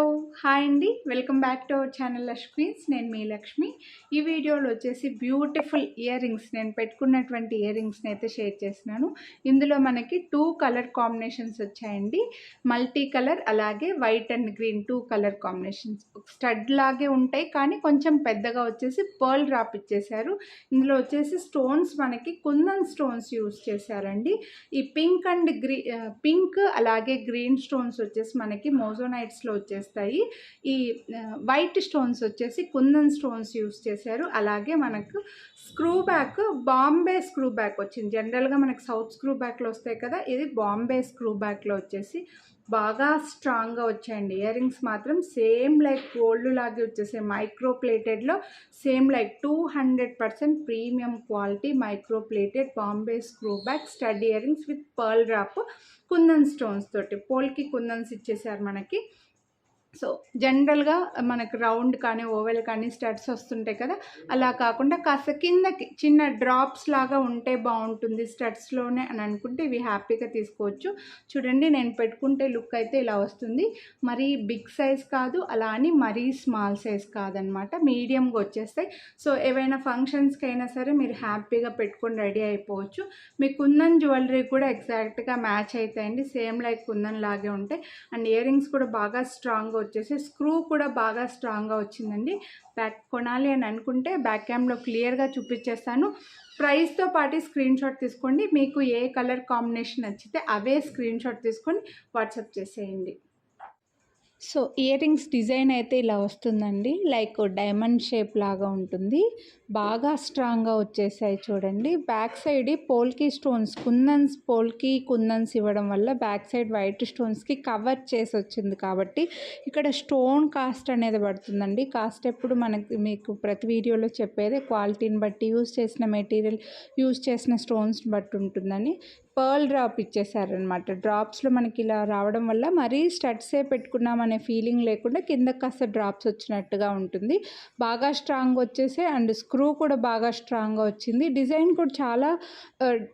Hello hi అండి, welcome back to our channel Lakshmi's. నేను మీ లక్ష్మి. ఈ వీడియోలో వచ్చేసి బ్యూటిఫుల్ ఇయర్ రింగ్స్, నేను పెట్టుకున్నటువంటి ఇయర్ రింగ్స్ని అయితే షేర్ చేస్తున్నాను. ఇందులో మనకి 2 కలర్ కాంబినేషన్స్ వచ్చాయండి. మల్టీ కలర్ అలాగే white and green 2 colour combinations. Stud లాగే ఉంటాయి కానీ కొంచెం పెద్దగా వచ్చేసి పర్ల్ డ్రాప్ ఇచ్చేసారు. ఇందులో వచ్చేసి స్టోన్స్ మనకి కుందన్ స్టోన్స్ యూజ్ చేశారండి. ఈ పింక్ అలాగే గ్రీన్ స్టోన్స్ వచ్చేసి మనకి మోజోనైట్స్లో వచ్చేస్తాయి. ఈ వైట్ స్టోన్స్ వచ్చేసి కుందన్ స్టోన్స్ యూస్ చేశారు. అలాగే మనకు screw back Bombay screw back వచ్చింది. జనరల్గా మనకు సౌత్ స్క్రూ బ్యాక్లో వస్తాయి కదా, ఇది బాంబే స్క్రూ బ్యాక్లో వచ్చేసి బాగా స్ట్రాంగ్గా వచ్చాయండి. ఇయర్ రింగ్స్ మాత్రం సేమ్ లైక్ గోల్డ్ లాగే వచ్చేసాయి. మైక్రో ప్లేటెడ్లో same like 200% premium quality micro plated Bombay screw back stud earrings with pearl drop kundan stones తోటి పోల్కి కుందన్స్ ఇచ్చేసారు మనకి. సో జనరల్గా మనకు రౌండ్ కానీ ఓవెల్ కానీ స్టడ్స్ వస్తుంటాయి కదా, అలా కాకుండా కాస్త కిందకి చిన్న డ్రాప్స్ లాగా ఉంటే బాగుంటుంది స్టడ్స్లోనే అని అనుకుంటే ఇవి హ్యాపీగా తీసుకోవచ్చు. చూడండి, నేను పెట్టుకుంటే లుక్ అయితే ఇలా వస్తుంది. మరీ బిగ్ సైజ్ కాదు, అలా అని మరీ స్మాల్ సైజ్ కాదనమాట, మీడియంగా వచ్చేస్తాయి. సో ఏవైనా ఫంక్షన్స్కి అయినా సరే మీరు హ్యాపీగా పెట్టుకొని రెడీ అయిపోవచ్చు. మీ కుందన్ జ్యువెలరీ కూడా ఎగ్జాక్ట్గా మ్యాచ్ అవుతాయండి, సేమ్ లైక్ కుందన్ లాగే ఉంటాయి. అండ్ ఇయర్ రింగ్స్ కూడా బాగా స్ట్రాంగ్గా వచ్చేసి స్క్రూ కూడా బాగా స్ట్రాంగ్గా వచ్చిందండి. బ్యాక్ కొనాలి అని అనుకుంటే బ్యాక్ క్యామ్లో క్లియర్గా చూపించేస్తాను. ప్రైస్తో పాటు స్క్రీన్ షాట్ తీసుకోండి. మీకు ఏ కలర్ కాంబినేషన్ నచ్చితే అవే స్క్రీన్ షాట్ తీసుకొని వాట్సాప్ చేసేయండి. సో ఇయర్ రింగ్స్ డిజైన్ అయితే ఇలా వస్తుందండి, లైక్ డైమండ్ షేప్ లాగా ఉంటుంది. బాగా స్ట్రాంగ్గా వచ్చేసాయి చూడండి. బ్యాక్ సైడ్ పోల్కి స్టోన్స్ పోల్కి కుందన్స్ ఇవ్వడం వల్ల బ్యాక్ సైడ్ వైట్ స్టోన్స్కి కవర్ చేసి వచ్చింది కాబట్టి ఇక్కడ స్టోన్ కాస్ట్ అనేది పడుతుందండి. కాస్ట్ ఎప్పుడు మీకు ప్రతి వీడియోలో చెప్పేదే క్వాలిటీని బట్టి, యూజ్ చేసిన మెటీరియల్, యూజ్ చేసిన స్టోన్స్ బట్టి ఉంటుందని. Pearl drop ఇచ్చేసారనమాట. డ్రాప్స్లో మనకి ఇలా రావడం వల్ల మరీ స్టడ్సే పెట్టుకున్నామనే ఫీలింగ్ లేకుండా కింద కాస్త డ్రాప్స్ వచ్చినట్టుగా ఉంటుంది. బాగా స్ట్రాంగ్ వచ్చేసి అండ్ స్క్రూ కూడా బాగా స్ట్రాంగ్గా వచ్చింది. డిజైన్ కూడా చాలా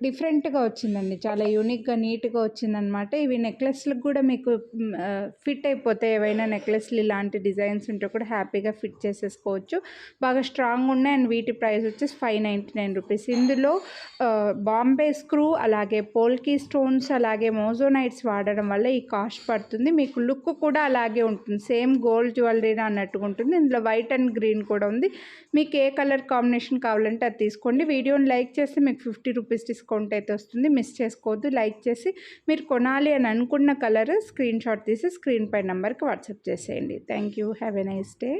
డిఫరెంట్గా వచ్చిందండి, చాలా యూనిక్గా నీట్గా వచ్చిందనమాట. ఇవి నెక్లెస్లకు కూడా మీకు ఫిట్ అయిపోతాయి. ఏవైనా నెక్లెస్లు ఇలాంటి డిజైన్స్ ఉంటే కూడా హ్యాపీగా ఫిట్ చేసేసుకోవచ్చు. బాగా స్ట్రాంగ్ ఉన్నాయి. అండ్ వీటి ప్రైస్ వచ్చేసి 599 రూపీస్. ఇందులో బాంబే స్క్రూ అలాగే పోల్కి స్టోన్స్ అలాగే మోజోనైట్స్ వాడడం వల్ల ఈ కాస్ట్ పడుతుంది. మీకు లుక్ కూడా అలాగే ఉంటుంది, సేమ్ గోల్డ్ జ్యువెలరీ అన్నట్టుగా ఉంటుంది. ఇందులో వైట్ అండ్ గ్రీన్ కూడా ఉంది. మీకు ఏ కలర్ కాంబినేషన్ కావాలంటే అది తీసుకోండి. వీడియోని లైక్ చేస్తే మీకు 50 రూపీస్ డిస్కౌంట్ అయితే వస్తుంది. మిస్ చేసుకోవద్దు. లైక్ చేసి మీరు కొనాలి అని అనుకున్న కలర్ స్క్రీన్ షాట్ తీసి స్క్రీన్ పై నెంబర్కి వాట్సాప్ చేసేయండి. Thank you. Have a nice day.